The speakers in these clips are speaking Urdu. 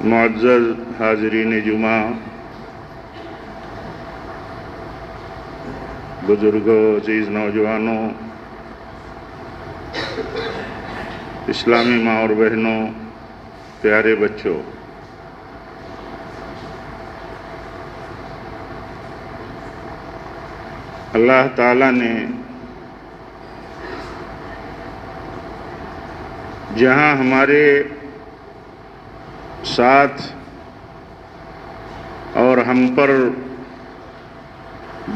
معزز حاضرین جمعہ، بزرگوں، عزیز نوجوانوں، اسلامی ماں اور بہنوں، پیارے بچوں، اللہ تعالیٰ نے جہاں ہمارے ساتھ اور ہم پر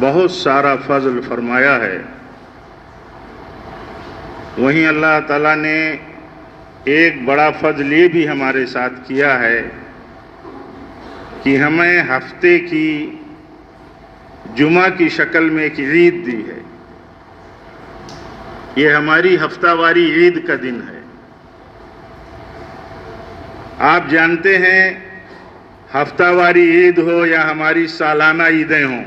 بہت سارا فضل فرمایا ہے، وہیں اللہ تعالیٰ نے ایک بڑا فضل یہ بھی ہمارے ساتھ کیا ہے کہ ہمیں ہفتے کی جمعہ کی شکل میں ایک عید دی ہے۔ یہ ہماری ہفتہ واری عید کا دن ہے۔ آپ جانتے ہیں ہفتہ واری عید ہو یا ہماری سالانہ عیدیں ہوں،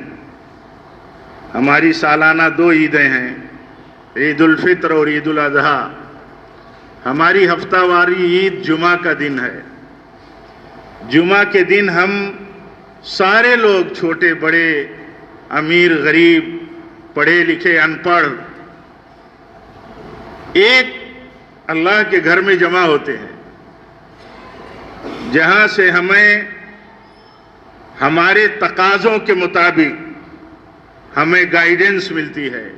ہماری سالانہ دو عیدیں ہیں، عید الفطر اور عید الاضحیٰ۔ ہماری ہفتہ واری عید جمعہ کا دن ہے۔ جمعہ کے دن ہم سارے لوگ، چھوٹے بڑے، امیر غریب، پڑھے لکھے ان پڑھ، ایک اللہ کے گھر میں جمع ہوتے ہیں، جہاں سے ہمیں ہمارے تقاضوں کے مطابق ہمیں گائیڈنس ملتی ہے،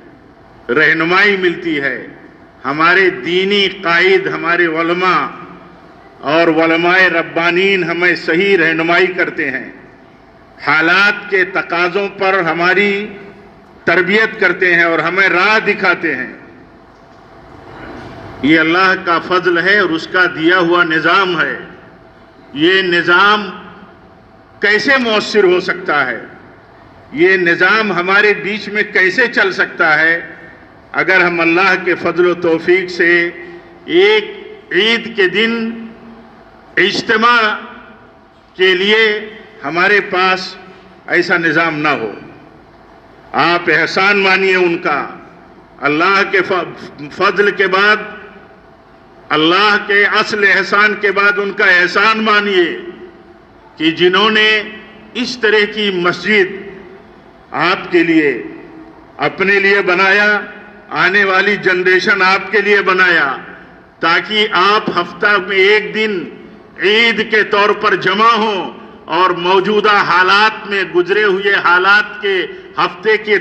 رہنمائی ملتی ہے۔ ہمارے دینی قائد، ہمارے علماء اور علماء ربانین ہمیں صحیح رہنمائی کرتے ہیں، حالات کے تقاضوں پر ہماری تربیت کرتے ہیں اور ہمیں راہ دکھاتے ہیں۔ یہ اللہ کا فضل ہے اور اس کا دیا ہوا نظام ہے۔ یہ نظام کیسے مؤثر ہو سکتا ہے؟ یہ نظام ہمارے بیچ میں کیسے چل سکتا ہے اگر ہم اللہ کے فضل و توفیق سے ایک عید کے دن اجتماع کے لیے ہمارے پاس ایسا نظام نہ ہو؟ آپ احسان مانیے ان کا، اللہ کے فضل کے بعد، اللہ کے اصل احسان کے بعد ان کا احسان مانیے کہ جنہوں نے اس طرح کی مسجد آپ کے لیے، اپنے لیے بنایا، آنے والی جنریشن آپ کے لیے بنایا، تاکہ آپ ہفتہ میں ایک دن عید کے طور پر جمع ہوں اور موجودہ حالات میں، گزرے ہوئے حالات کے ہفتے کے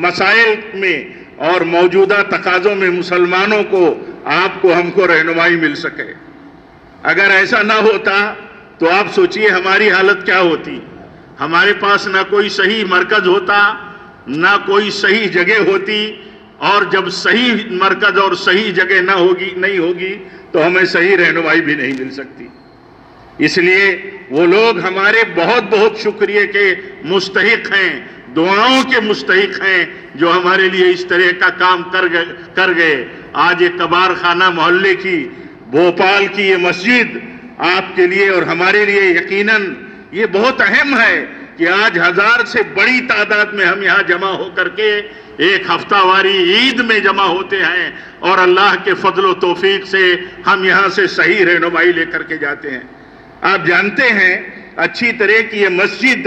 مسائل میں اور موجودہ تقاضوں میں مسلمانوں کو، آپ کو، ہم کو رہنمائی مل سکے۔ اگر ایسا نہ ہوتا تو آپ سوچئے ہماری حالت کیا ہوتی؟ ہمارے پاس نہ کوئی صحیح مرکز ہوتا، نہ کوئی صحیح جگہ ہوتی، اور جب صحیح مرکز اور صحیح جگہ نہیں ہوگی تو ہمیں صحیح رہنمائی بھی نہیں مل سکتی۔ اس لیے وہ لوگ ہمارے بہت بہت شکریہ کے مستحق ہیں، دعاؤں کے مستحق ہیں، جو ہمارے لیے اس طرح کا کام کر گئے۔ آج ایک کبار خانہ محلے کی، بھوپال کی یہ مسجد آپ کے لیے اور ہمارے لیے یقیناً یہ بہت اہم ہے کہ آج 1000 سے بڑی تعداد میں ہم یہاں جمع ہو کر کے ایک ہفتہ واری عید میں جمع ہوتے ہیں، اور اللہ کے فضل و توفیق سے ہم یہاں سے صحیح رہنمائی لے کر کے جاتے ہیں۔ آپ جانتے ہیں اچھی طرح کی یہ مسجد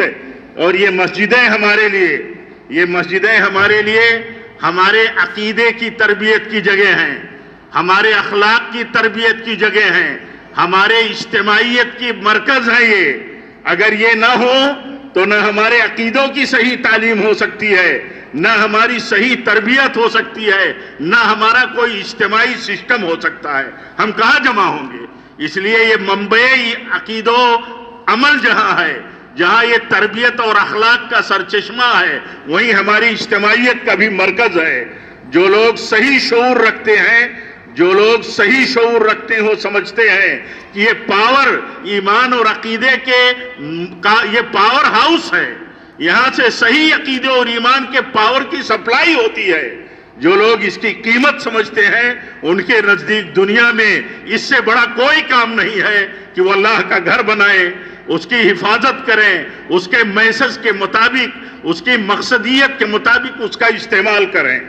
اور یہ مسجدیں ہمارے لیے ہمارے عقیدے کی تربیت کی جگہ ہیں، ہمارے اخلاق کی تربیت کی جگہ ہیں، ہمارے اجتماعیت کی مرکز ہے۔ یہ اگر یہ نہ ہو تو نہ ہمارے عقیدوں کی صحیح تعلیم ہو سکتی ہے، نہ ہماری صحیح تربیت ہو سکتی ہے، نہ ہمارا کوئی اجتماعی سسٹم ہو سکتا ہے۔ ہم کہاں جمع ہوں گے؟ اس لیے یہ منبع عقید و عمل جہاں ہے، جہاں یہ تربیت اور اخلاق کا سرچشمہ ہے، وہیں ہماری اجتماعیت کا بھی مرکز ہے۔ جو لوگ صحیح شعور رکھتے ہیں، وہ سمجھتے ہیں کہ یہ پاور ایمان اور عقیدے یہ پاور ہاؤس ہے، یہاں سے صحیح عقیدے اور ایمان کے پاور کی سپلائی ہوتی ہے۔ جو لوگ اس کی قیمت سمجھتے ہیں، ان کے نزدیک دنیا میں اس سے بڑا کوئی کام نہیں ہے کہ وہ اللہ کا گھر بنائیں، اس کی حفاظت کریں، اس کے میسج کے مطابق، اس کی مقصدیت کے مطابق اس کا استعمال کریں۔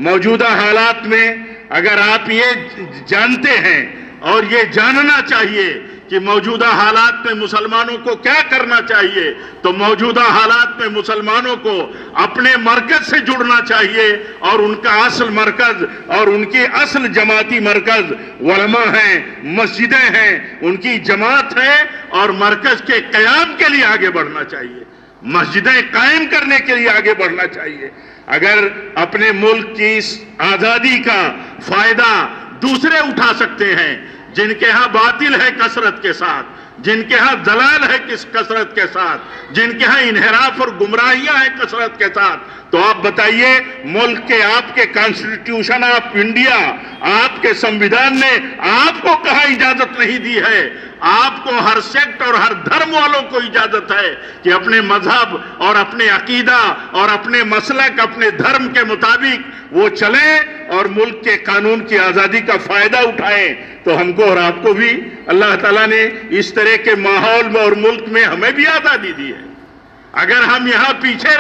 موجودہ حالات میں اگر آپ یہ جانتے ہیں اور یہ جاننا چاہیے کہ موجودہ حالات میں مسلمانوں کو کیا کرنا چاہیے، تو موجودہ حالات میں مسلمانوں کو اپنے مرکز سے جڑنا چاہیے، اور ان کا اصل مرکز اور ان کی اصل جماعتی مرکز علماء ہیں، مسجدیں ہیں، ان کی جماعت ہے، اور مرکز کے قیام کے لیے آگے بڑھنا چاہیے، مسجدیں قائم کرنے کے لیے آگے بڑھنا چاہیے۔ اگر اپنے ملک کی اس آزادی کا فائدہ دوسرے اٹھا سکتے ہیں، جن کے ہاں باطل ہے کثرت کے ساتھ، جن کے ہاں دلال ہے کس کثرت کے ساتھ، جن کے ہاں انحراف اور گمراہیاں ہیں کثرت کے ساتھ، تو آپ بتائیے ملک کے آپ کے کانسٹیٹیوشن آف انڈیا، آپ کے سمویدھان نے آپ کو کہاں اجازت نہیں دی ہے؟ آپ کو ہر سیکٹ اور ہر دھرم والوں کو اجازت ہے کہ اپنے مذہب اور اپنے عقیدہ اور اپنے مسلک، اپنے دھرم کے مطابق وہ چلیں اور ملک کے قانون کی آزادی کا فائدہ اٹھائیں۔ تو ہم کو اور آپ کو بھی اللہ تعالیٰ نے اس طرح کے ماحول میں اور ملک میں ہمیں بھی آزادی دی ہے۔ اگر ہم یہاں پیچھے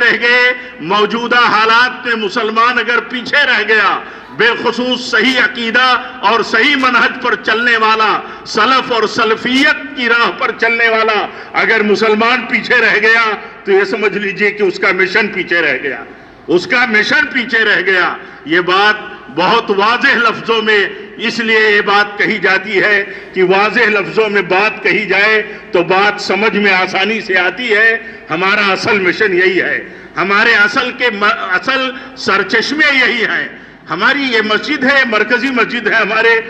رہ گئے، موجودہ حالات میں مسلمان اگر پیچھے رہ گیا، بالخصوص صحیح عقیدہ اور صحیح منہج پر چلنے والا، سلف اور سلفیت کی راہ پر چلنے والا اگر مسلمان پیچھے رہ گیا، تو یہ سمجھ لیجئے کہ اس کا مشن پیچھے رہ گیا، اس کا مشن پیچھے رہ گیا۔ یہ بات بہت واضح لفظوں میں اس لیے یہ بات کہی جاتی ہے کہ واضح لفظوں میں بات کہی جائے تو بات سمجھ میں آسانی سے آتی ہے۔ ہمارا اصل مشن یہی ہے، ہمارے اصل سرچشمے یہی ہیں۔ ہماری یہ مسجد ہے، مرکزی مسجد ہے ہمارے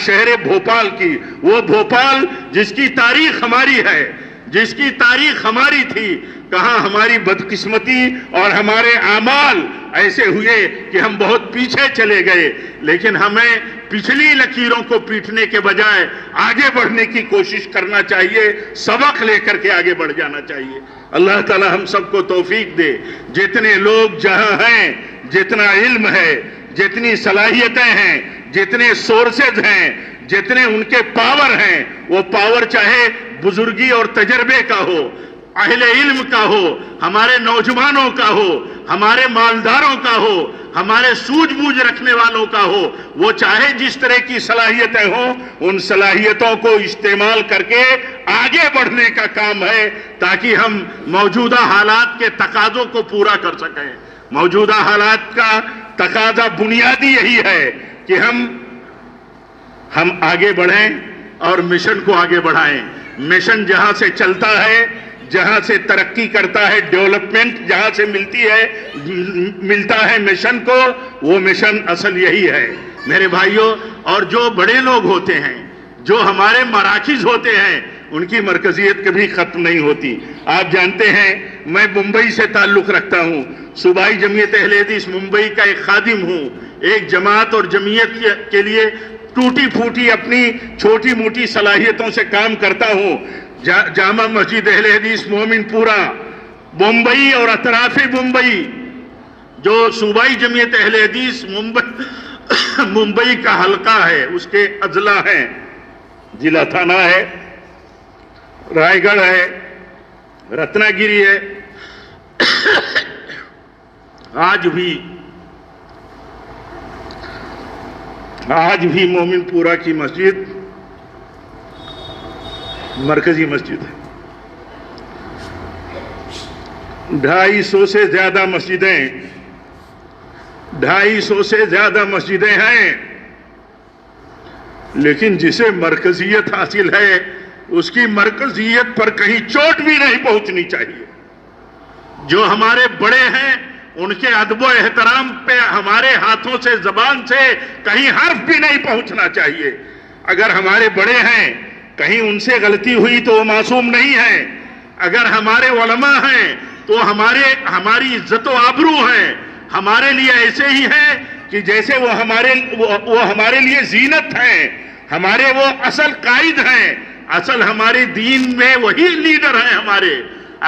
شہر بھوپال کی، وہ بھوپال جس کی تاریخ ہماری ہے، جس کی تاریخ ہماری تھی، کہاں ہماری بدقسمتی اور ہمارے اعمال ایسے ہوئے کہ ہم بہت پیچھے چلے گئے، لیکن ہمیں پچھلی لکیروں کو پیٹنے کے بجائے آگے بڑھنے کی کوشش کرنا چاہیے، سبق لے کر کے آگے بڑھ جانا چاہیے۔ اللہ تعالی ہم سب کو توفیق دے۔ جتنے لوگ جہاں ہیں، جتنا علم ہے، جتنی صلاحیتیں ہیں، جتنے سورسز ہیں، جتنے ان کے پاور ہیں، وہ پاور چاہے بزرگی اور تجربے کا ہو، اہل علم کا ہو، ہمارے نوجوانوں کا ہو، ہمارے مالداروں کا ہو، ہمارے سوجھ بوجھ رکھنے والوں کا ہو، وہ چاہے جس طرح کی صلاحیتیں ہوں، ان صلاحیتوں کو استعمال کر کے آگے بڑھنے کا کام ہے، تاکہ ہم موجودہ حالات کے تقاضوں کو پورا کر سکیں۔ موجودہ حالات کا تقاضا بنیادی یہی ہے کہ ہم آگے بڑھیں اور مشن کو آگے بڑھائیں۔ مشن جہاں سے چلتا ہے، جہاں سے ترقی کرتا ہے، ڈیولپمنٹ جہاں سے ملتا ہے مشن کو، وہ مشن اصل یہی ہے میرے بھائیوں۔ اور جو بڑے لوگ ہوتے ہیں، جو ہمارے مراکز ہوتے ہیں، ان کی مرکزیت کبھی ختم نہیں ہوتی۔ آپ جانتے ہیں میں ممبئی سے تعلق رکھتا ہوں، صوبائی جمعیت اہل حدیث ممبئی کا ایک خادم ہوں، ایک جماعت اور جمعیت کے لیے ٹوٹی پھوٹی اپنی چھوٹی موٹی صلاحیتوں سے کام کرتا ہوں۔ جامع مسجد اہل حدیث مومن پورہ ممبئی اور اطراف ممبئی، جو صوبائی جمعیت اہل حدیث ممبئی کا حلقہ ہے، اس کے اضلاع ہیں، ضلع تھانہ ہے، رائے گڑھ ہے، رتنا گیری ہے۔ آج بھی مومن پورہ کی مسجد مرکزی مسجد ہے۔ 250 سے زیادہ مسجدیں ہیں، لیکن جسے مرکزیت حاصل ہے، اس کی مرکزیت پر کہیں چوٹ بھی نہیں پہنچنی چاہیے۔ جو ہمارے بڑے ہیں، ان کے ادب و احترام پہ ہمارے ہاتھوں سے، زبان سے کہیں حرف بھی نہیں پہنچنا چاہیے۔ اگر ہمارے بڑے ہیں، کہیں ان سے غلطی ہوئی تو وہ معصوم نہیں ہیں۔ اگر ہمارے علماء ہیں تو ہماری عزت و آبرو ہیں، ہمارے لیے ایسے ہی ہیں کہ جیسے وہ ہمارے لیے زینت ہیں، ہمارے وہ اصل قائد ہیں، اصل ہمارے دین میں وہی لیڈر ہیں ہمارے۔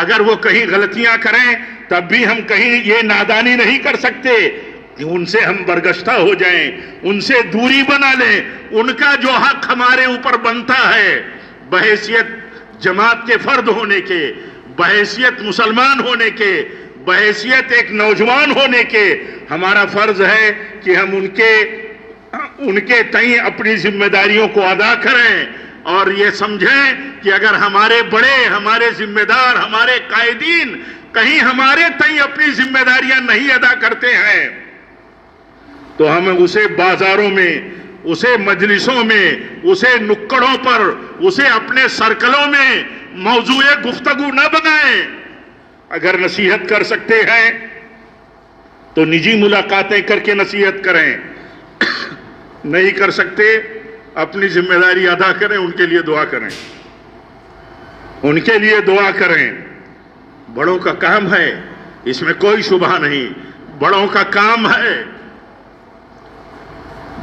اگر وہ کہیں غلطیاں کریں تب بھی ہم کہیں یہ نادانی نہیں کر سکتے کہ ان سے ہم برگشتہ ہو جائیں، ان سے دوری بنا لیں۔ ان کا جو حق ہمارے اوپر بنتا ہے، بحیثیت جماعت کے فرد ہونے کے، بحیثیت مسلمان ہونے کے، بحیثیت ایک نوجوان ہونے کے، ہمارا فرض ہے کہ ہم ان کے تئیں اپنی ذمہ داریوں کو ادا کریں اور یہ سمجھیں کہ اگر ہمارے بڑے، ہمارے ذمہ دار، ہمارے قائدین کہیں ہمارے تئیں اپنی ذمہ داریاں نہیں ادا کرتے ہیں تو ہمیں اسے بازاروں میں، اسے مجلسوں میں، اسے نکڑوں پر، اسے اپنے سرکلوں میں موضوع گفتگو نہ بنائیں۔ اگر نصیحت کر سکتے ہیں تو نجی ملاقاتیں کر کے نصیحت کریں، نہیں کر سکتے اپنی ذمہ داری ادا کریں، ان کے لیے دعا کریں، ان کے لیے دعا کریں۔ بڑوں کا کام ہے، اس میں کوئی شبہ نہیں، بڑوں کا کام ہے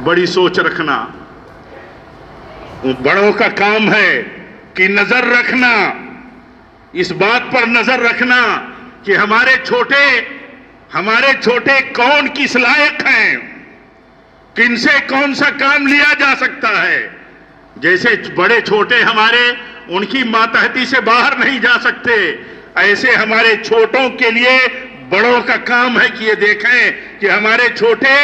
بڑی سوچ رکھنا، بڑوں کا کام ہے کہ نظر رکھنا، اس بات پر نظر رکھنا کہ ہمارے چھوٹے کون کس لائق ہیں، کن سے کون سا کام لیا جا سکتا ہے۔ جیسے بڑے چھوٹے ہمارے ان کی ماتحتی سے باہر نہیں جا سکتے، ایسے ہمارے چھوٹوں کے لیے بڑوں کا کام ہے کہ یہ دیکھیں کہ ہمارے چھوٹے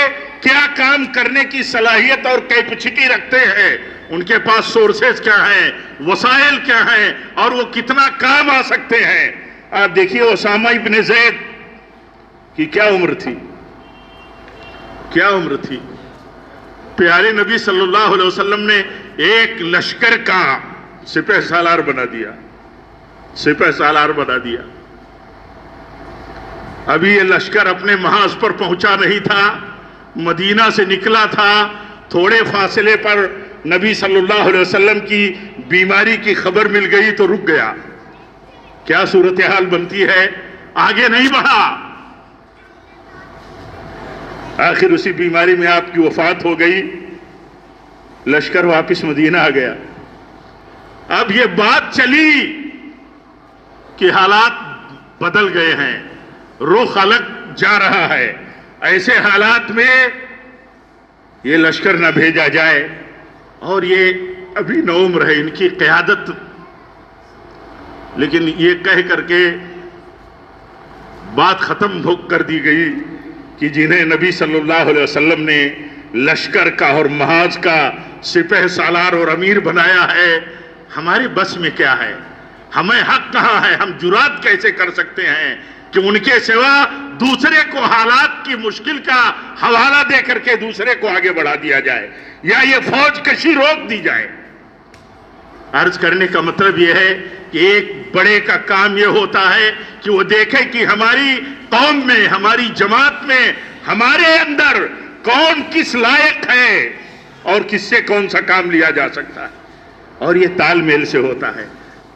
کیا کام کرنے کی صلاحیت اور کیپیسٹی رکھتے ہیں، ان کے پاس سورسز کیا ہیں، وسائل کیا ہیں، اور وہ کتنا کام آ سکتے ہیں۔ آپ دیکھیے اسامہ ابن زید کی کیا عمر تھی، کیا عمر تھی۔ پیارے نبی صلی اللہ علیہ وسلم نے ایک لشکر کا سپہ سالار بنا دیا، سپہ سالار بنا دیا۔ ابھی یہ لشکر اپنے محاذ پر پہنچا نہیں تھا، مدینہ سے نکلا تھا، تھوڑے فاصلے پر نبی صلی اللہ علیہ وسلم کی بیماری کی خبر مل گئی تو رک گیا۔ کیا صورتحال بنتی ہے، آگے نہیں بڑھا، آخر اسی بیماری میں آپ کی وفات ہو گئی، لشکر واپس مدینہ آ گیا۔ اب یہ بات چلی کہ حالات بدل گئے ہیں، رخ الگ جا رہا ہے، ایسے حالات میں یہ لشکر نہ بھیجا جائے، اور یہ ابھی نوعمر ہے، ان کی قیادت، لیکن یہ کہہ کر کے بات ختم کر دی گئی کہ جنہیں نبی صلی اللہ علیہ وسلم نے لشکر کا اور محاذ کا سپہ سالار اور امیر بنایا ہے، ہمارے بس میں کیا ہے، ہمیں حق کہاں ہے، ہم جرات کیسے کر سکتے ہیں کہ ان کے سوا دوسرے کو حالات کی مشکل کا حوالہ دے کر کے دوسرے کو آگے بڑھا دیا جائے یا یہ فوج کشی روک دی جائے۔ عرض کرنے کا مطلب یہ ہے کہ ایک بڑے کا کام یہ ہوتا ہے کہ وہ دیکھے کہ ہماری قوم میں، ہماری جماعت میں، ہمارے اندر کون کس لائق ہے اور کس سے کون سا کام لیا جا سکتا ہے، اور یہ تال میل سے ہوتا ہے،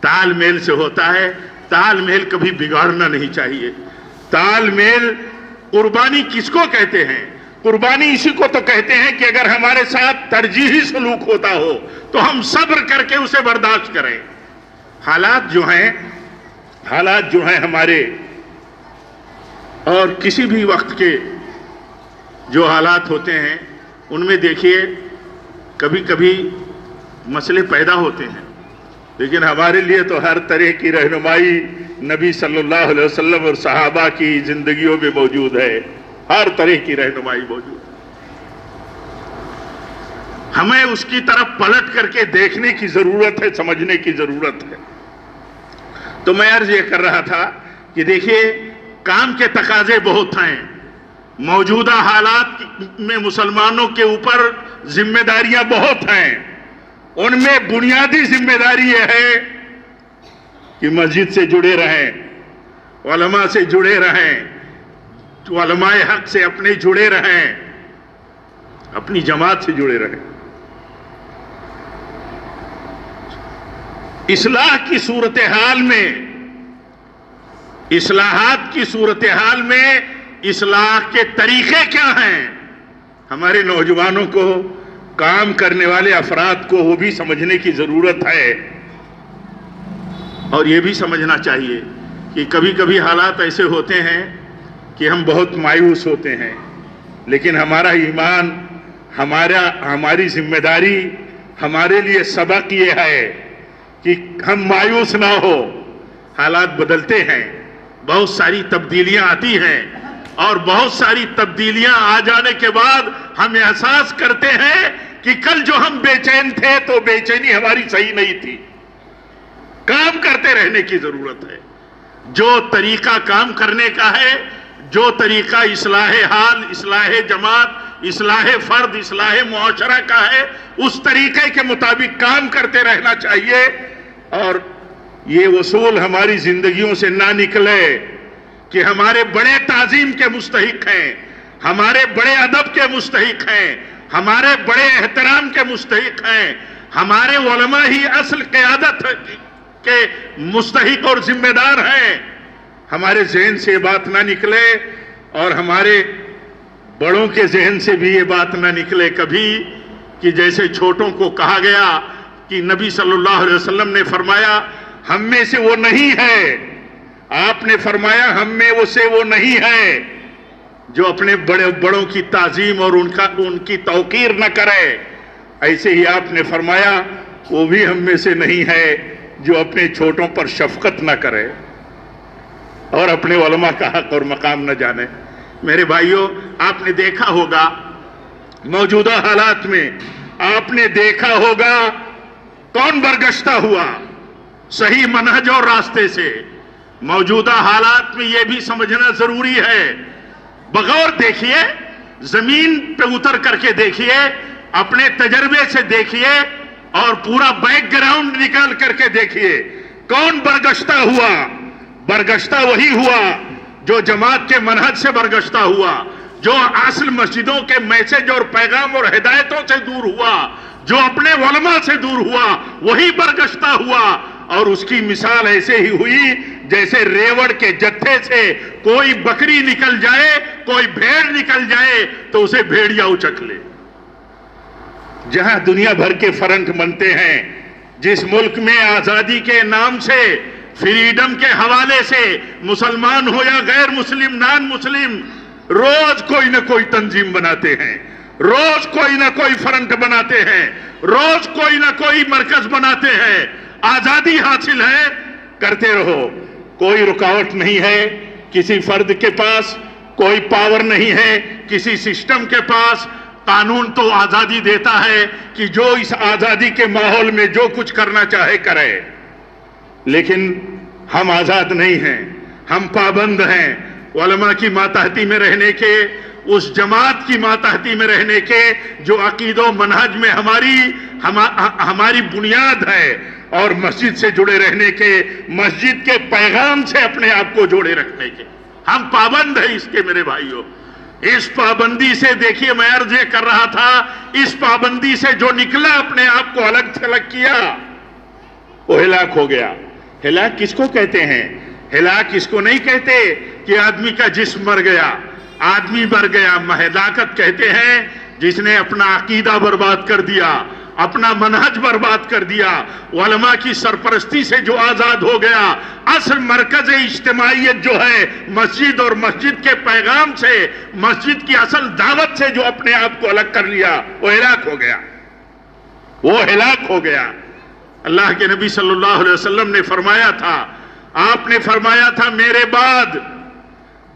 تال میل سے ہوتا ہے۔ تال میل کبھی بگاڑنا نہیں چاہیے۔ تال میل، قربانی کس کو کہتے ہیں؟ قربانی اسی کو تو کہتے ہیں کہ اگر ہمارے ساتھ ترجیحی سلوک ہوتا ہو تو ہم صبر کر کے اسے برداشت کریں۔ حالات جو ہیں ہمارے، اور کسی بھی وقت کے جو حالات ہوتے ہیں ان میں دیکھیے کبھی کبھی مسئلے پیدا ہوتے ہیں، لیکن ہمارے لیے تو ہر طرح کی رہنمائی نبی صلی اللہ علیہ وسلم اور صحابہ کی زندگیوں میں موجود ہے، ہر طرح کی رہنمائی موجود ہے۔ ہمیں اس کی طرف پلٹ کر کے دیکھنے کی ضرورت ہے، سمجھنے کی ضرورت ہے۔ تو میں عرض یہ کر رہا تھا کہ دیکھیے کام کے تقاضے بہت ہیں، موجودہ حالات میں مسلمانوں کے اوپر ذمہ داریاں بہت ہیں، ان میں بنیادی ذمہ داری یہ ہے کہ مسجد سے جڑے رہیں، علماء سے جڑے رہیں، علماء حق سے اپنے جڑے رہیں، اپنی جماعت سے جڑے رہیں۔ اصلاح کی صورتحال میں، اصلاحات کی صورتحال میں اصلاح کے طریقے کیا ہیں، ہمارے نوجوانوں کو، کام کرنے والے افراد کو وہ بھی سمجھنے کی ضرورت ہے، اور یہ بھی سمجھنا چاہیے کہ کبھی کبھی حالات ایسے ہوتے ہیں کہ ہم بہت مایوس ہوتے ہیں، لیکن ہمارا ایمان، ہماری ذمہ داری، ہمارے لیے سبق یہ ہے کہ ہم مایوس نہ ہو۔ حالات بدلتے ہیں، بہت ساری تبدیلیاں آتی ہیں، اور بہت ساری تبدیلیاں آ جانے کے بعد ہم احساس کرتے ہیں کہ کل جو ہم بے چین تھے تو بے چینی ہماری صحیح نہیں تھی. کام کرتے رہنے کی ضرورت ہے. جو طریقہ کام کرنے کا ہے، جو طریقہ اصلاح حال، اصلاح جماعت، اصلاح فرد، اصلاح معاشرہ کا ہے، اس طریقے کے مطابق کام کرتے رہنا چاہیے. اور یہ اصول ہماری زندگیوں سے نہ نکلے کہ ہمارے بڑے تعظیم کے مستحق ہیں، ہمارے بڑے ادب کے مستحق ہیں، ہمارے بڑے احترام کے مستحق ہیں، ہمارے علماء ہی اصل قیادت کے مستحق اور ذمہ دار ہیں. ہمارے ذہن سے یہ بات نہ نکلے اور ہمارے بڑوں کے ذہن سے بھی یہ بات نہ نکلے کبھی کہ جیسے چھوٹوں کو کہا گیا کہ نبی صلی اللہ علیہ وسلم نے فرمایا ہم میں سے وہ نہیں ہے. آپ نے فرمایا ہم میں سے وہ نہیں ہے جو اپنے بڑوں کی تعظیم اور ان کی توقیر نہ کرے. ایسے ہی آپ نے فرمایا وہ بھی ہم میں سے نہیں ہے جو اپنے چھوٹوں پر شفقت نہ کرے اور اپنے علماء کا حق اور مقام نہ جانے. میرے بھائیوں، آپ نے دیکھا ہوگا موجودہ حالات میں، آپ نے دیکھا ہوگا کون برگشتہ ہوا صحیح منہج اور راستے سے. موجودہ حالات میں یہ بھی سمجھنا ضروری ہے. بغور دیکھیے، زمین پہ اتر کر کے دیکھیے، اپنے تجربے سے دیکھیے اور پورا بیک گراؤنڈ نکال کر کے دیکھیے کون برگشتہ ہوا. برگشتہ وہی ہوا جو جماعت کے منہج سے برگشتہ ہوا، جو اصل مسجدوں کے میسج اور پیغام اور ہدایتوں سے دور ہوا، جو اپنے علماء سے دور ہوا، وہی برگشتہ ہوا. اور اس کی مثال ایسے ہی ہوئی جیسے ریوڑ کے جتھے سے کوئی بکری نکل جائے، کوئی بھیڑ نکل جائے تو اسے بھیڑیا اچک لے. جہاں دنیا بھر کے فرنٹ بنتے ہیں، جس ملک میں آزادی کے نام سے، فریڈم کے حوالے سے، مسلمان ہو یا غیر مسلم، نان مسلم، روز کوئی نہ کوئی تنظیم بناتے ہیں، روز کوئی نہ کوئی فرنٹ بناتے ہیں، روز کوئی نہ کوئی مرکز بناتے ہیں. آزادی حاصل ہے، کرتے رہو، کوئی رکاوٹ نہیں ہے. کسی فرد کے پاس کوئی پاور نہیں ہے، کسی سسٹم کے پاس. قانون تو آزادی دیتا ہے کہ جو اس آزادی کے ماحول میں جو کچھ کرنا چاہے کرے، لیکن ہم آزاد نہیں ہیں، ہم پابند ہیں علماء کی ماتحتی میں رہنے کے، اس جماعت کی ماتحتی میں رہنے کے جو عقید و منہج میں ہماری بنیاد ہے، اور مسجد سے جڑے رہنے کے، مسجد کے پیغام سے اپنے آپ کو جوڑے رکھنے کے. ہم پابند ہیں اس کے. میرے بھائیوں، اس پابندی سے دیکھیے، میں عرض یہ کر رہا تھا، اس پابندی سے جو نکلا، اپنے آپ کو الگ تھلگ کیا، وہ ہلاک ہو گیا. ہلاک کس کو کہتے ہیں؟ ہلاک اس کو نہیں کہتے کہ آدمی کا جسم مر گیا، آدمی مر گیا. ہلاکت کہتے ہیں جس نے اپنا عقیدہ برباد کر دیا، اپنا منہج برباد کر دیا، علماء کی سرپرستی سے جو آزاد ہو گیا، اصل مرکز اجتماعیت جو ہے مسجد اور مسجد کے پیغام سے، مسجد کی اصل دعوت سے جو اپنے آپ کو الگ کر لیا، وہ ہلاک ہو گیا. وہ ہلاک ہو گیا. اللہ کے نبی صلی اللہ علیہ وسلم نے فرمایا تھا، آپ نے فرمایا تھا میرے بعد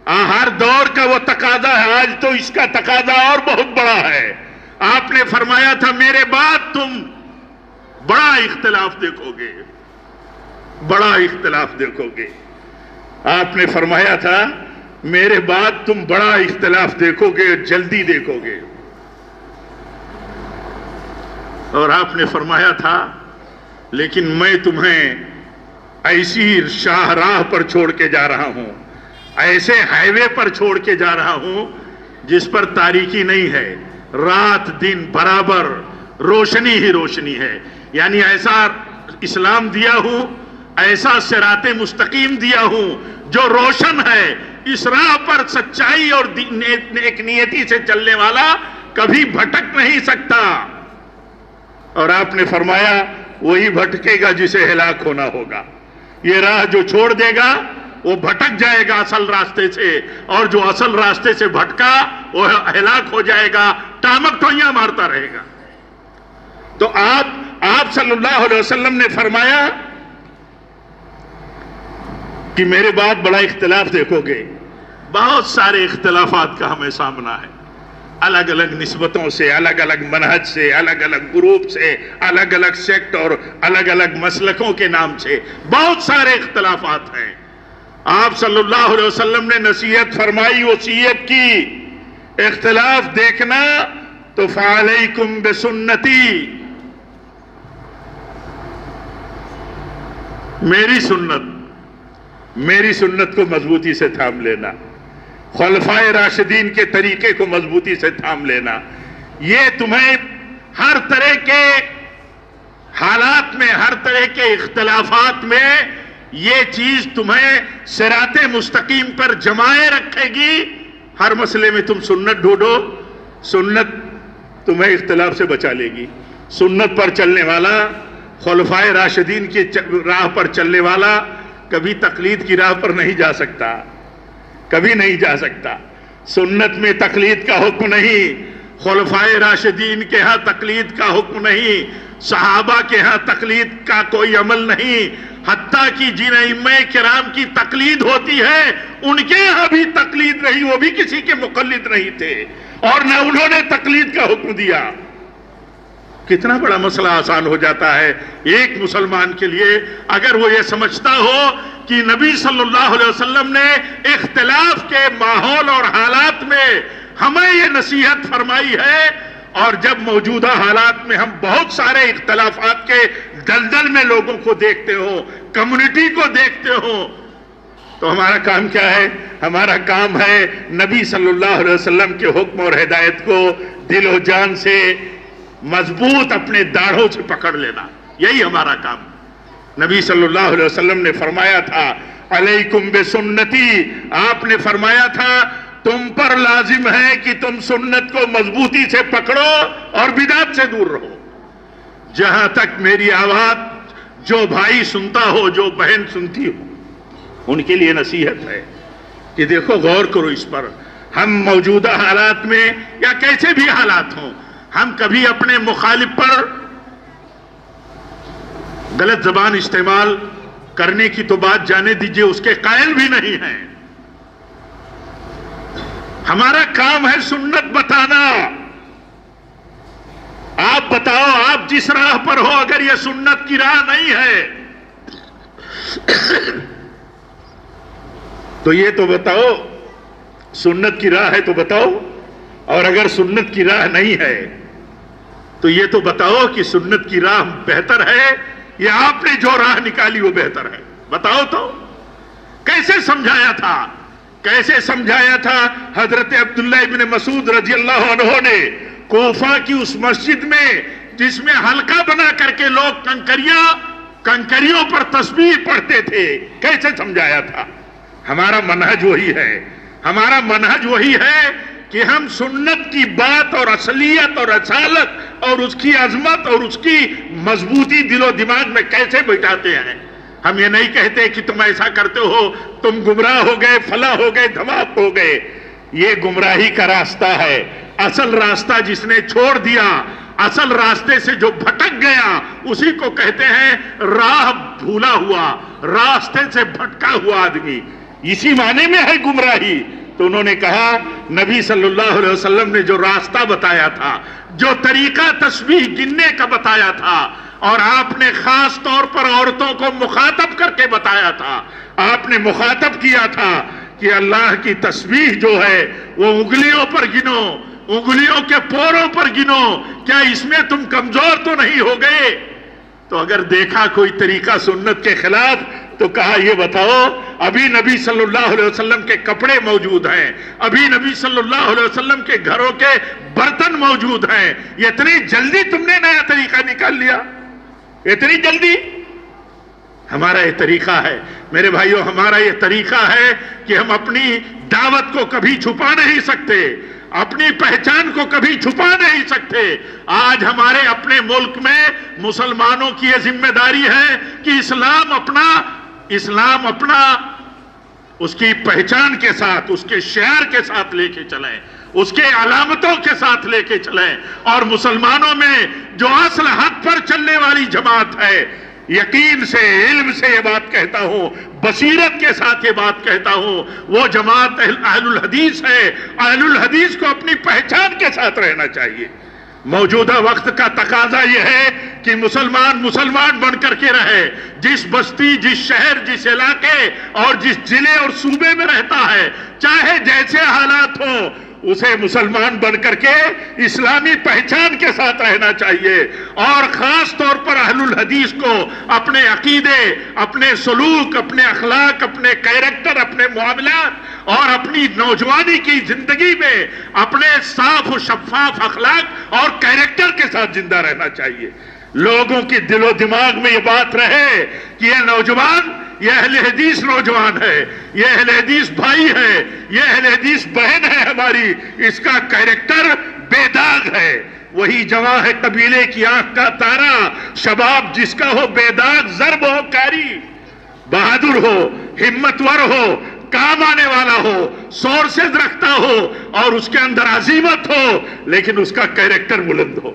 ہر دور کا وہ تقاضا ہے، آج تو اس کا تقاضا اور بہت بڑا ہے. آپ نے فرمایا تھا میرے بعد تم بڑا اختلاف دیکھو گے، بڑا اختلاف دیکھو گے. آپ نے فرمایا تھا میرے بعد تم بڑا اختلاف دیکھو گے، جلدی دیکھو گے. اور آپ نے فرمایا تھا لیکن میں تمہیں ایسی شاہراہ پر چھوڑ کے جا رہا ہوں، ایسے ہائی وے پر چھوڑ کے جا رہا ہوں جس پر تاریکی نہیں ہے، رات دن برابر روشنی ہی روشنی ہے. یعنی ایسا اسلام دیا ہوں، ایسا صراط مستقیم دیا ہوں جو روشن ہے. اس راہ پر سچائی اور نیک نیتی سے چلنے والا کبھی بھٹک نہیں سکتا. اور آپ نے فرمایا وہی بھٹکے گا جسے ہلاک ہونا ہوگا. یہ راہ جو چھوڑ دے گا وہ بھٹک جائے گا اصل راستے سے، اور جو اصل راستے سے بھٹکا وہ ہلاک ہو جائے گا، ٹامک ٹوئیاں مارتا رہے گا. تو آپ صلی اللہ علیہ وسلم نے فرمایا کہ میرے بعد بڑا اختلاف دیکھو گے. بہت سارے اختلافات کا ہمیں سامنا ہے، الگ الگ نسبتوں سے، الگ الگ منہج سے، الگ الگ گروپ سے، الگ الگ سیکٹ اور الگ الگ مسلکوں کے نام سے بہت سارے اختلافات ہیں۔ آپ صلی اللہ علیہ وسلم نے نصیحت فرمائی، وصیت کی، اختلاف دیکھنا تو فعلیکم بسنتی، میری سنت کو مضبوطی سے تھام لینا، خلفائے راشدین کے طریقے کو مضبوطی سے تھام لینا۔ یہ تمہیں ہر طرح کے حالات میں، ہر طرح کے اختلافات میں یہ چیز تمہیں صراط مستقیم پر جمائے رکھے گی۔ ہر مسئلے میں تم سنت ڈھونڈو، سنت تمہیں اختلاف سے بچا لے گی۔ سنت پر چلنے والا، خلفائے راشدین کی راہ پر چلنے والا کبھی تقلید کی راہ پر نہیں جا سکتا، کبھی نہیں جا سکتا۔ سنت میں تقلید کا حکم نہیں، خلفائے راشدین کے ہاں تقلید کا حکم نہیں، صحابہ کے ہاں تقلید کا کوئی عمل نہیں، حتیٰ کہ جن ائمہ کرام کی تقلید ہوتی ہے ان کے ہاں بھی تقلید نہیں، وہ بھی کسی کے مقلد نہیں تھے اور نہ انہوں نے تقلید کا حکم دیا۔ کتنا بڑا مسئلہ آسان ہو جاتا ہے ایک مسلمان کے لیے اگر وہ یہ سمجھتا ہو کہ نبی صلی اللہ علیہ وسلم نے اختلاف کے ماحول اور حالات میں ہمیں یہ نصیحت فرمائی ہے، اور جب موجودہ حالات میں ہم بہت سارے اختلافات کے دلدل میں لوگوں کو دیکھتے ہو، کمیونٹی کو دیکھتے ہو، تو ہمارا کام کیا ہے؟ ہمارا کام ہے نبی صلی اللہ علیہ وسلم کے حکم اور ہدایت کو دل و جان سے مضبوط اپنے داڑھوں سے پکڑ لینا، یہی ہمارا کام۔ نبی صلی اللہ علیہ وسلم نے فرمایا تھا علیکم بسنتی، آپ نے فرمایا تھا تم پر لازم ہے کہ تم سنت کو مضبوطی سے پکڑو اور بدعت سے دور رہو۔ جہاں تک میری آواز جو بھائی سنتا ہو، جو بہن سنتی ہو، ان کے لیے نصیحت ہے کہ دیکھو، غور کرو اس پر۔ ہم موجودہ حالات میں یا کیسے بھی حالات ہوں، ہم کبھی اپنے مخالف پر غلط زبان استعمال کرنے کی تو بات جانے دیجئے، اس کے قائل بھی نہیں ہیں۔ ہمارا کام ہے سنت بتانا۔ آپ بتاؤ، آپ جس راہ پر ہو، اگر یہ سنت کی راہ نہیں ہے تو یہ تو بتاؤ سنت کی راہ ہے تو بتاؤ، اور اگر سنت کی راہ نہیں ہے تو یہ تو بتاؤ کہ سنت کی راہ بہتر ہے یا آپ نے جو راہ نکالی وہ بہتر ہے، بتاؤ تو۔ کیسے سمجھایا تھا، کیسے سمجھایا تھا حضرت عبداللہ ابن مسعود رضی اللہ عنہ نے کوفہ کی اس مسجد میں جس میں حلقہ بنا کر کے لوگ کنکریوں پر تسبیح پڑھتے تھے، کیسے سمجھایا تھا؟ ہمارا منہج وہی ہے، ہمارا منہج وہی ہے کہ ہم سنت کی بات اور اصلیت اور اصالت اور اس کی عظمت اور اس کی مضبوطی دل و دماغ میں کیسے بٹھاتے ہیں۔ ہم یہ نہیں کہتے کہ تم ایسا کرتے ہو تم گمراہ ہو گئے، فلاں ہو گئے، دھماک ہو گئے۔ یہ گمراہی کا راستہ ہے۔ اصل راستہ جس نے چھوڑ دیا، اصل راستے سے جو بھٹک گیا، اسی کو کہتے ہیں راہ بھولا ہوا، راستے سے بھٹکا ہوا آدمی، اسی معنی میں ہے گمراہی۔ تو انہوں نے کہا نبی صلی اللہ علیہ وسلم نے جو راستہ بتایا تھا، جو طریقہ تسبیح گننے کا بتایا تھا، اور آپ نے خاص طور پر عورتوں کو مخاطب کر کے بتایا تھا، آپ نے مخاطب کیا تھا کہ اللہ کی تسبیح جو ہے وہ انگلیوں پر گنو، انگلیوں کے پوروں پر گنو، کیا اس میں تم کمزور تو نہیں ہو گئے؟ تو اگر دیکھا کوئی طریقہ سنت کے خلاف تو کہا یہ بتاؤ، ابھی نبی صلی اللہ علیہ وسلم کے کپڑے موجود ہیں، ابھی نبی صلی اللہ علیہ وسلم کے گھروں کے برتن موجود ہیں، یہ اتنی جلدی تم نے نیا طریقہ نکال لیا؟ اتنی جلدی؟ ہمارا یہ طریقہ ہے میرے بھائیوں، ہمارا یہ طریقہ ہے کہ ہم اپنی دعوت کو کبھی چھپا نہیں سکتے، اپنی پہچان کو کبھی چھپا نہیں سکتے۔ آج ہمارے اپنے ملک میں مسلمانوں کی یہ ذمہ داری ہے کہ اسلام اپنا اس کی پہچان کے ساتھ، اس کے شعار کے ساتھ لے کے چلیں، اس کے علامتوں کے ساتھ لے کے چلیں، اور مسلمانوں میں جو اصل حق پر چلنے والی جماعت ہے، یقین سے، علم سے یہ بات کہتا ہوں، بصیرت کے ساتھ یہ بات کہتا ہوں، وہ جماعت اہل الحدیث ہے۔ اہل الحدیث کو اپنی پہچان کے ساتھ رہنا چاہیے۔ موجودہ وقت کا تقاضا یہ ہے کہ مسلمان بن کر کے رہے۔ جس بستی، جس شہر، جس علاقے اور جس ضلع اور صوبے میں رہتا ہے، چاہے جیسے حالات ہوں، اسے مسلمان بن کر کے اسلامی پہچان کے ساتھ رہنا چاہیے۔ اور خاص طور پر اہل الحدیث کو اپنے عقیدے، اپنے سلوک، اپنے اخلاق، اپنے کیریکٹر، اپنے معاملات اور اپنی نوجوانی کی زندگی میں اپنے صاف و شفاف اخلاق اور کیریکٹر کے ساتھ زندہ رہنا چاہیے۔ لوگوں کی دل و دماغ میں یہ بات رہے کہ یہ نوجوان، یہ اہل حدیث نوجوان ہے، یہ اہل حدیث بھائی ہے، یہ اہل حدیث بہن ہے ہماری، اس کا کیریکٹر بے داغ ہے۔ وہی جواں ہے قبیلے کی آنکھ کا تارا، شباب جس کا ہو بے داغ، ضرب ہو کاری، بہادر ہو، ہمتور ہو، کام آنے والا ہو، سورسز رکھتا ہو اور اس کے اندر عزیمت ہو، لیکن اس کا کیریکٹر بلند ہو۔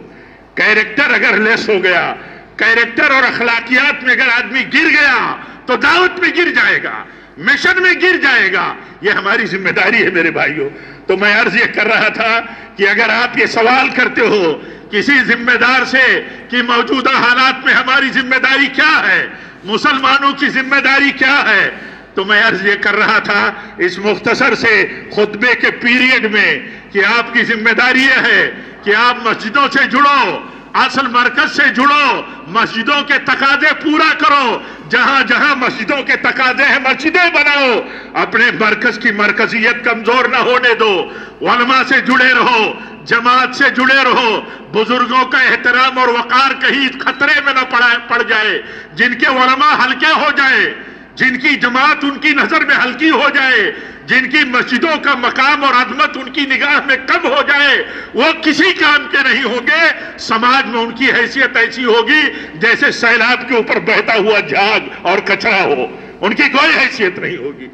کیریکٹر اگر لیس ہو گیا، کیریکٹر اور اخلاقیات میں اگر آدمی گر گیا تو دعوت میں گر جائے گا، مشن میں گر جائے گا۔ یہ ہماری ذمہ داری ہے میرے بھائیوں۔ تو میں عرض یہ کر رہا تھا کہ اگر آپ یہ سوال کرتے ہو کسی ذمہ دار سے کہ موجودہ حالات میں ہماری ذمہ داری کیا ہے، مسلمانوں کی ذمہ داری کیا ہے، تو میں عرض یہ کر رہا تھا اس مختصر سے خطبے کے پیریڈ میں کہ آپ کی ذمہ داری یہ ہے کہ آپ مسجدوں سے جڑو، اصل مرکز سے جڑو، مسجدوں کے تقاضے پورا کرو، جہاں جہاں مسجدوں کے تقاضے ہیں مسجدیں بناؤ، اپنے مرکز کی مرکزیت کمزور نہ ہونے دو، علماء سے جڑے رہو، جماعت سے جڑے رہو، بزرگوں کا احترام اور وقار کہیں خطرے میں نہ پڑ جائے، جن کے علماء ہلکے ہو جائے، جن کی جماعت ان کی نظر میں ہلکی ہو جائے، جن کی مسجدوں کا مقام اور عظمت ان کی نگاہ میں کم ہو جائے، وہ کسی کام کے نہیں ہوں گے۔ سماج میں ان کی حیثیت ایسی ہوگی جیسے سیلاب کے اوپر بہتا ہوا جھاگ اور کچرا ہو، ان کی کوئی حیثیت نہیں ہوگی۔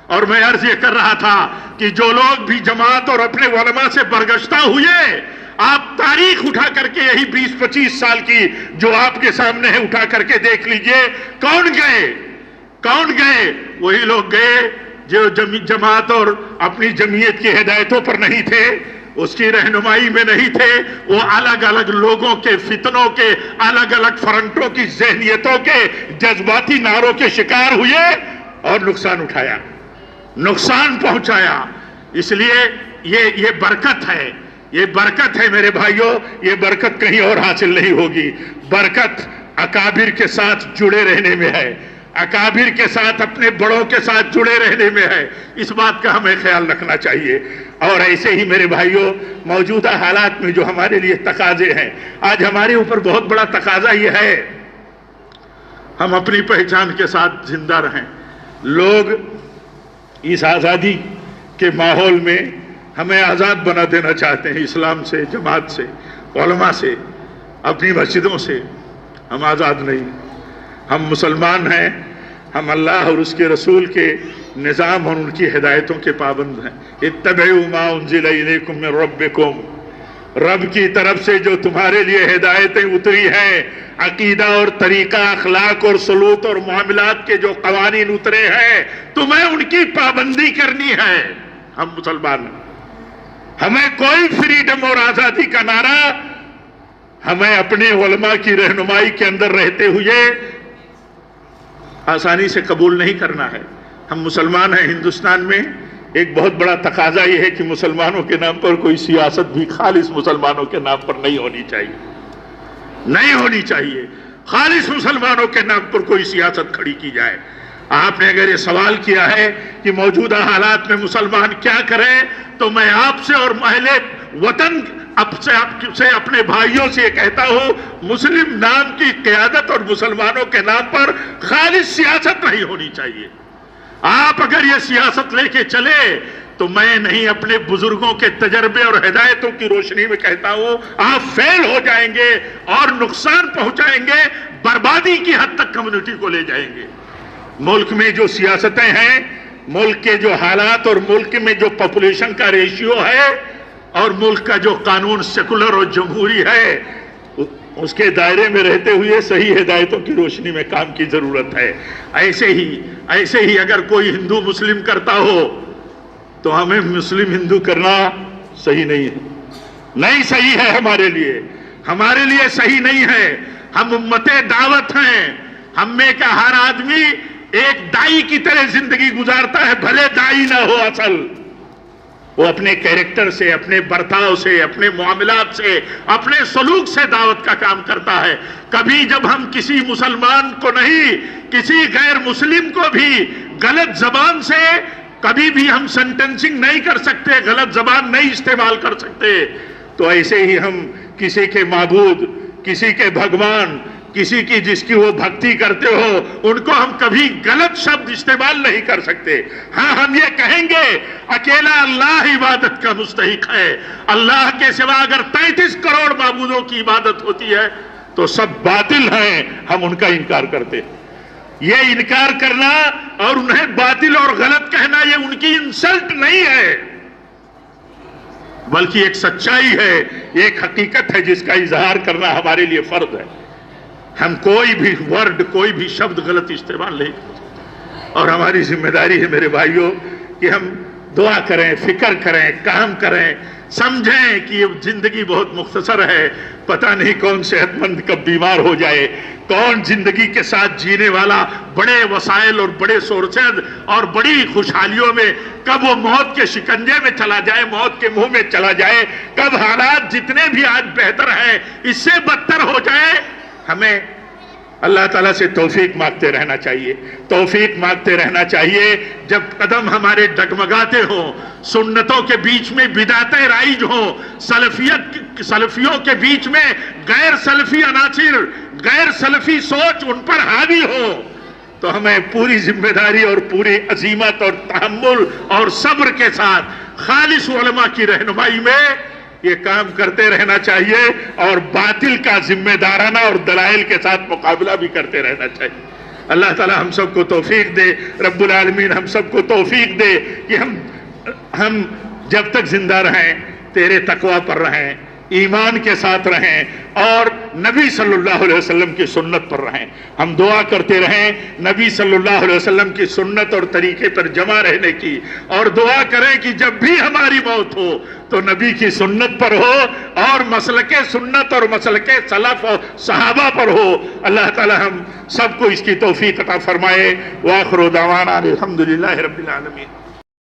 اور میں عرض یہ کر رہا تھا کہ جو لوگ بھی جماعت اور اپنے علماء سے برگشتہ ہوئے، آپ تاریخ اٹھا کر کے یہی 20-25 سال کی جو آپ کے سامنے ہے اٹھا کر کے دیکھ لیجئے، کون گئے؟ وہی لوگ گئے جو جماعت اور اپنی جمعیت کی ہدایتوں پر نہیں تھے، اس کی رہنمائی میں نہیں تھے، وہ الگ الگ لوگوں کے فتنوں کے، الگ الگ فرنٹوں کی ذہنیتوں کے، جذباتی نعروں کے شکار ہوئے اور نقصان اٹھایا، نقصان پہنچایا۔ اس لیے یہ برکت ہے، یہ برکت ہے میرے بھائیوں، یہ برکت کہیں اور حاصل نہیں ہوگی۔ برکت اکابر کے ساتھ جڑے رہنے میں ہے، اکابر کے ساتھ، اپنے بڑوں کے ساتھ جڑے رہنے میں ہے۔ اس بات کا ہمیں خیال رکھنا چاہیے۔ اور ایسے ہی میرے بھائیوں، موجودہ حالات میں جو ہمارے لیے تقاضے ہیں، آج ہمارے اوپر بہت بڑا تقاضا یہ ہے ہم اپنی پہچان کے ساتھ زندہ رہیں۔ لوگ اس آزادی کے ماحول میں ہمیں آزاد بنا دینا چاہتے ہیں، اسلام سے، جماعت سے، علماء سے، اپنی مسجدوں سے۔ ہم آزاد نہیں، ہم مسلمان ہیں، ہم اللہ اور اس کے رسول کے نظام اور ان کی ہدایتوں کے پابند ہیں۔ اتبعوا ما انزل الیکم من ربکم، رب کی طرف سے جو تمہارے لیے ہدایتیں اتری ہیں، عقیدہ اور طریقہ، اخلاق اور سلوک اور معاملات کے جو قوانین اترے ہیں، تمہیں ان کی پابندی کرنی ہے۔ ہم مسلمان ہیں، ہمیں کوئی فریڈم اور آزادی کا نعرہ ہمیں اپنے علماء کی رہنمائی کے اندر رہتے ہوئے آسانی سے قبول نہیں کرنا ہے۔ ہم مسلمان ہیں۔ ہندوستان میں ایک بہت بڑا تقاضا یہ ہے کہ مسلمانوں کے نام پر کوئی سیاست بھی خالص مسلمانوں کے نام پر نہیں ہونی چاہیے، نہیں ہونی چاہیے۔ خالص مسلمانوں کے نام پر کوئی سیاست کھڑی کی جائے۔ آپ نے اگر یہ سوال کیا ہے کہ موجودہ حالات میں مسلمان کیا کریں، تو میں آپ سے اور اہل وطن سے اپنے بھائیوں سے یہ کہتا ہوں، مسلم نام کی قیادت اور مسلمانوں کے نام پر خالص سیاست نہیں ہونی چاہیے۔ آپ اگر یہ سیاست لے کے چلے تو میں نہیں، اپنے بزرگوں کے تجربے اور ہدایتوں کی روشنی میں کہتا ہوں، آپ فیل ہو جائیں گے اور نقصان پہنچائیں گے، بربادی کی حد تک کمیونٹی کو لے جائیں گے۔ ملک میں جو سیاستیں ہیں، ملک کے جو حالات اور ملک میں جو پاپولیشن کا ریشیو ہے اور ملک کا جو قانون سیکولر اور جمہوری ہے، اس کے دائرے میں رہتے ہوئے صحیح ہدایتوں کی روشنی میں کام کی ضرورت ہے۔ ایسے ہی اگر کوئی ہندو مسلم کرتا ہو تو ہمیں مسلم ہندو کرنا صحیح نہیں ہے، نہیں صحیح ہے ہمارے لیے صحیح نہیں ہے۔ ہم امت دعوت ہیں، ہم میں کا ہر آدمی ایک دائی کی طرح زندگی گزارتا ہے، بھلے دائی نہ ہو اصل، وہ اپنے کیریکٹر سے، اپنے برتاؤ سے، اپنے معاملات سے، اپنے سلوک سے دعوت کا کام کرتا ہے۔ کبھی جب ہم کسی مسلمان کو نہیں، کسی غیر مسلم کو بھی غلط زبان سے کبھی بھی ہم سینٹنسنگ نہیں کر سکتے، غلط زبان نہیں استعمال کر سکتے، تو ایسے ہی ہم کسی کے معبود، کسی کے بھگوان، کسی کی جس کی وہ بھکتی کرتے ہو، ان کو ہم کبھی غلط شبد استعمال نہیں کر سکتے۔ ہاں ہم یہ کہیں گے اکیلا اللہ عبادت کا مستحق ہے، اللہ کے سوا اگر 33 کروڑ معبودوں کی عبادت ہوتی ہے تو سب باطل ہیں، ہم ان کا انکار کرتے ہیں۔ یہ انکار کرنا اور انہیں باطل اور غلط کہنا یہ ان کی انسلٹ نہیں ہے، بلکہ ایک سچائی ہے، ایک حقیقت ہے جس کا اظہار کرنا ہمارے لیے فرض ہے۔ ہم کوئی بھی ورڈ، کوئی بھی شبد غلط استعمال نہیں کرتے، اور ہماری ذمہ داری ہے میرے بھائیوں کہ ہم دعا کریں، فکر کریں، کام کریں، سمجھیں کہ یہ زندگی بہت مختصر ہے، پتہ نہیں کون صحت مند کب بیمار ہو جائے، کون زندگی کے ساتھ جینے والا بڑے وسائل اور بڑے سورسز اور بڑی خوشحالیوں میں کب وہ موت کے شکنجے میں چلا جائے، موت کے منہ میں چلا جائے، کب حالات جتنے بھی آج بہتر ہیں اس سے بدتر ہو جائے۔ ہمیں اللہ تعالیٰ سے توفیق مانگتے رہنا چاہیے، توفیق مانگتے رہنا چاہیے۔ جب قدم ہمارے ڈگمگاتے ہوں، سنتوں کے بیچ میں بدعتیں رائج ہوں، سلفیوں کے بیچ میں غیر سلفی عناصر، غیر سلفی سوچ ان پر حاوی ہو، تو ہمیں پوری ذمہ داری اور پوری عزیمت اور تحمل اور صبر کے ساتھ خالص علماء کی رہنمائی میں یہ کام کرتے رہنا چاہیے، اور باطل کا ذمہ دارانہ اور دلائل کے ساتھ مقابلہ بھی کرتے رہنا چاہیے۔ اللہ تعالی ہم سب کو توفیق دے، رب العالمین ہم سب کو توفیق دے کہ ہم جب تک زندہ رہیں تیرے تقوی پر رہیں، ایمان کے ساتھ رہیں، اور نبی صلی اللہ علیہ وسلم کی سنت پر رہیں۔ ہم دعا کرتے رہیں نبی صلی اللہ علیہ وسلم کی سنت اور طریقے پر جمع رہنے کی، اور دعا کریں کہ جب بھی ہماری موت ہو تو نبی کی سنت پر ہو اور مسلک سنت اور مسلک سلف اور صحابہ پر ہو۔ اللہ تعالی ہم سب کو اس کی توفیق عطا فرمائے۔ وآخر دعوانا الحمدللہ رب العالمین۔